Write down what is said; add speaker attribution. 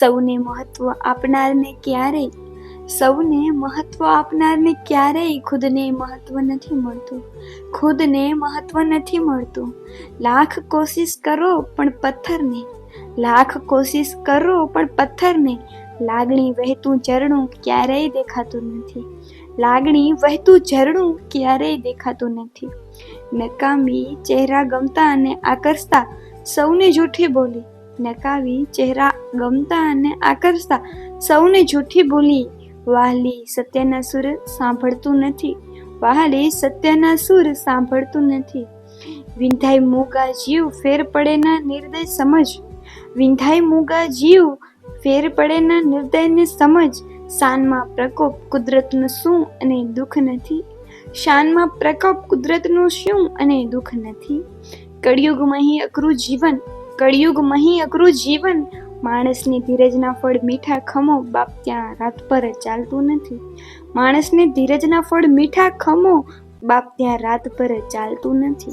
Speaker 1: સૌને મહત્વ આપનારને ક્યારેય ખુદને મહત્વ નથી મળતું. લાખ કોશિશ કરો પણ પથ્થરને લાગણી વહેતું ઝરણું ક્યારેય દેખાતું નથી. નકામી ચહેરા ગમતા અને આકર્ષતા સૌને જૂઠી બોલી. વહાલી સત્યના સૂર સાંભળતું નથી. વિંધાય મૂગા જીવ ફેર પડે ના નિર્દયને સમજ. શાનમાં પ્રકોપ કુદરતનું શું અને દુઃખ નથી. કળિયુગમાં અઘરું જીવન. માણસની ધીરજના ફળ મીઠા ખમો, બાપ ત્યાં રાત પર ચાલતું નથી.